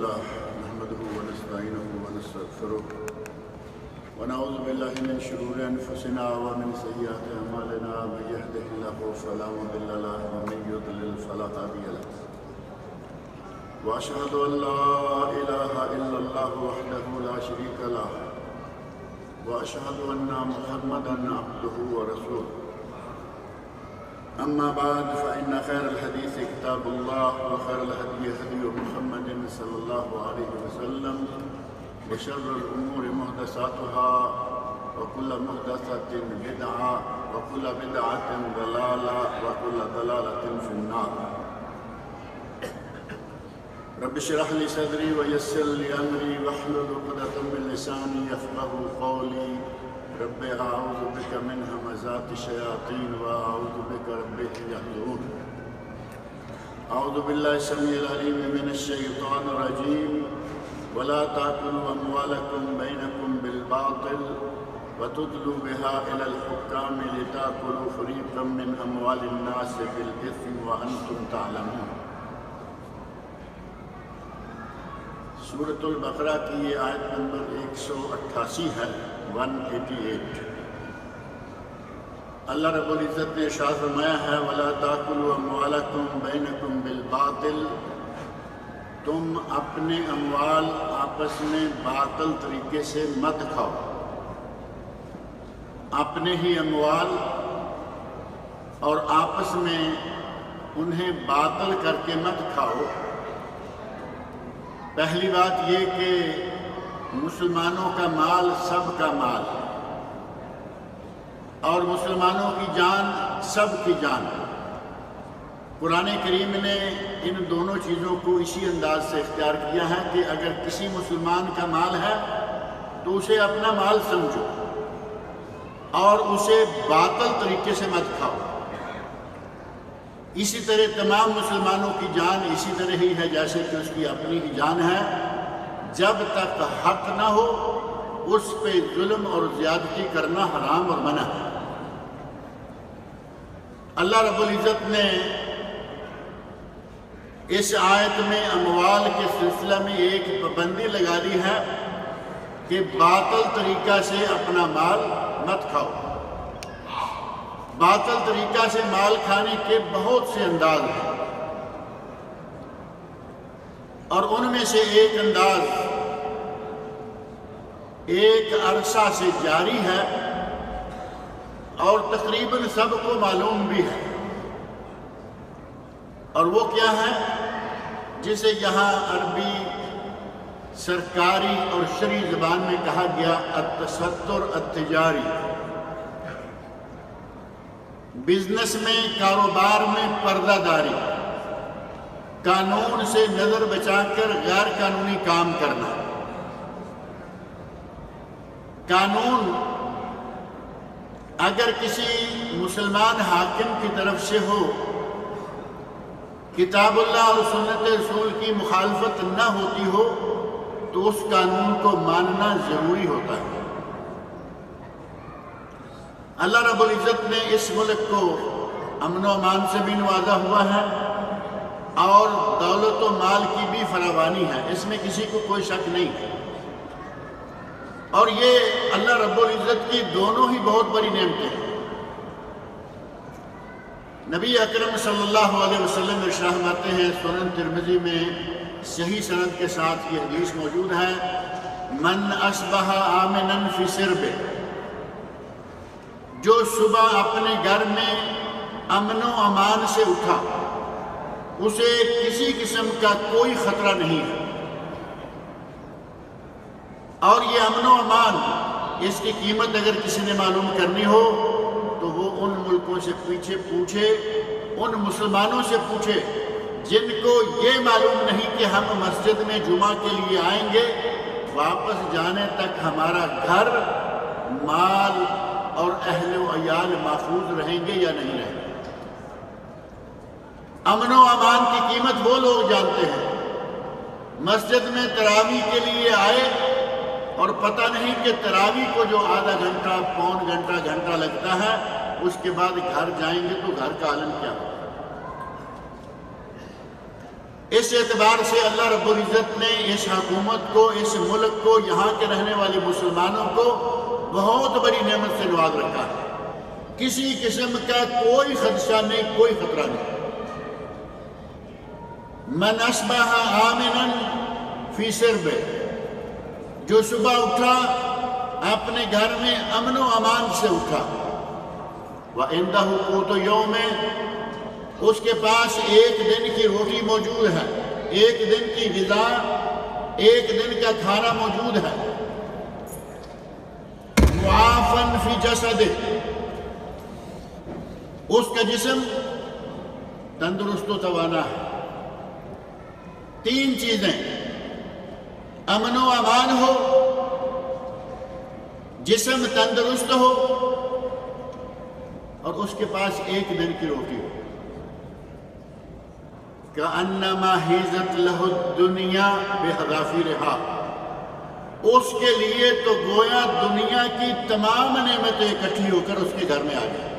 لله نحمده ونستعينه ونستغفره ونعوذ بالله من شرور أنفسنا ومن سيئات أعمالنا من يهده الله فلا مضل له ومن يضلل فلا هادي له وأشهد أن لا إله إلا الله وحده لا شريك له وأشهد أن محمدا عبده ورسوله أما بعد فإن خير الحديث كتاب الله وخير الهدي هدي محمد صلى الله عليه وسلم وشر الأمور محدثاتها وكل محدثة بدعة وكل بدعة ضلالة وكل ضلالة في النار. رب اشرح لي صدري ويسر لي أمري واحلل عقدة من لساني يفقهوا قولي. رب أعوذ بك من همزات الشياطين وأعوذ بك رب يحضرون. أعوذ بالله السميع العليم من الشيطان الرجيم. ولا تأكلوا أموالكم بينكم بالباطل وتدلوا بها إلى الحكام لتأكلوا فريقا من أموال الناس بالإثم وأنتم تعلمون. سورۃ البقرہ کی یہ آیت نمبر 188 ہے، 188۔ اللہ رب العزت نے ارشاد فرمایا ہے وَلَا تَأْكُلُوا أَمْوَالَكُمْ بَيْنَكُمْ بِالْبَاطِلِ، تم اپنے اموال آپس میں باطل طریقے سے مت کھاؤ، اپنے ہی اموال اور آپس میں انہیں باطل کر کے مت کھاؤ۔ پہلی بات یہ کہ مسلمانوں کا مال سب کا مال اور مسلمانوں کی جان سب کی جان۔ قرآن کریم نے ان دونوں چیزوں کو اسی انداز سے اختیار کیا ہے کہ اگر کسی مسلمان کا مال ہے تو اسے اپنا مال سمجھو اور اسے باطل طریقے سے مت کھاؤ۔ اسی طرح تمام مسلمانوں کی جان اسی طرح ہی ہے جیسے کہ اس کی اپنی ہی جان ہے۔ جب تک حق نہ ہو اس پہ ظلم اور زیادتی کرنا حرام اور منع ہے۔ اللہ رب العزت نے اس آیت میں اموال کے سلسلہ میں ایک پابندی لگا دی ہے کہ باطل طریقہ سے اپنا مال مت کھاؤ۔ باطل طریقہ سے مال کھانے کے بہت سے انداز ہیں اور ان میں سے ایک انداز ایک عرصہ سے جاری ہے اور تقریباً سب کو معلوم بھی ہے، اور وہ کیا ہے جسے یہاں عربی سرکاری اور شرعی زبان میں کہا گیا التستر التجاری۔ بزنس میں، کاروبار میں پردہ داری، قانون سے نظر بچا کر غیر قانونی کام کرنا۔ قانون اگر کسی مسلمان حاکم کی طرف سے ہو، کتاب اللہ اور سنت رسول کی مخالفت نہ ہوتی ہو تو اس قانون کو ماننا ضروری ہوتا ہے۔ اللہ رب العزت نے اس ملک کو امن و امان سے بھی نوازا ہوا ہے اور دولت و مال کی بھی فراوانی ہے، اس میں کسی کو کوئی شک نہیں ہے، اور یہ اللہ رب العزت کی دونوں ہی بہت بڑی نعمتیں ہیں۔ نبی اکرم صلی اللہ علیہ وسلم ارشاد فرماتے ہیں، سنن ترمذی میں صحیح سند کے ساتھ یہ حدیث موجود ہے، من اصبح آمنا فی سربہ، جو صبح اپنے گھر میں امن و امان سے اٹھا، اسے کسی قسم کا کوئی خطرہ نہیں ہے، اور یہ امن و امان اس کی قیمت اگر کسی نے معلوم کرنی ہو تو وہ ان ملکوں سے پوچھے، ان مسلمانوں سے پوچھے جن کو یہ معلوم نہیں کہ ہم مسجد میں جمعہ کے لیے آئیں گے، واپس جانے تک ہمارا گھر، مال اور اہل و عیال محفوظ رہیں گے یا نہیں رہیں گے۔ امن و امان کی قیمت وہ لوگ جانتے ہیں۔ مسجد میں تراویح کے لیے آئے اور پتہ نہیں کہ تراویح کو جو آدھا گھنٹہ، پون گھنٹہ لگتا ہے، اس کے بعد گھر جائیں گے تو گھر کا عالم کیا ہوگا۔ اس اعتبار سے اللہ رب العزت نے اس حکومت کو، اس ملک کو، یہاں کے رہنے والے مسلمانوں کو بہت بڑی نعمت سے نواز رکھا ہے۔ کسی قسم کا کوئی خدشہ نہیں، کوئی خطرہ نہیں۔ من اصبح آمنا فی سربہ، جو صبح اٹھا اپنے گھر میں امن و امان سے اٹھا، وَعِندَهُ قُوتُ يَوْمٍ، اس کے پاس ایک دن کی روٹی موجود ہے، ایک دن کی غذا، ایک دن کا کھانا موجود ہے۔ مُعَافًا فِي جَسَدِهِ، اس کا جسم تندرست و توانا ہے۔ تین چیزیں، امن و امان ہو، جسم تندرست ہو، اور اس کے پاس ایک دن کی روٹی ہو۔ کَأَنَّمَا حِیزَتْ لَهُ الدُّنْیَا بِحَذَافِیرِہَا، اس کے لیے تو گویا دنیا کی تمام نعمتیں اکٹھی ہو کر اس کے گھر میں آ گئی۔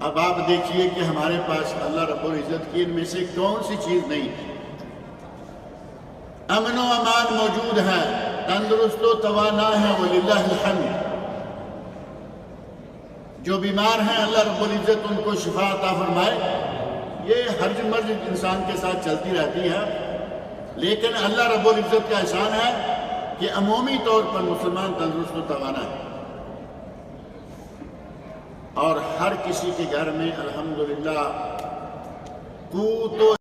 اب آپ دیکھیے کہ ہمارے پاس اللہ رب العزت کی ان میں سے کون سی چیز نہیں ہے؟ امن و امان موجود ہے، تندرست و توانا ہے، وَلِلَّهِ الْحَمْدُ۔ جو بیمار ہیں اللہ رب العزت ان کو شفا عطا فرمائے۔ یہ ہرج مرج انسان کے ساتھ چلتی رہتی ہے، لیکن اللہ رب العزت کا احسان ہے کہ عمومی طور پر مسلمان تندرست و توانا ہے، اور ہر کسی کے گھر میں الحمدللہ قوت و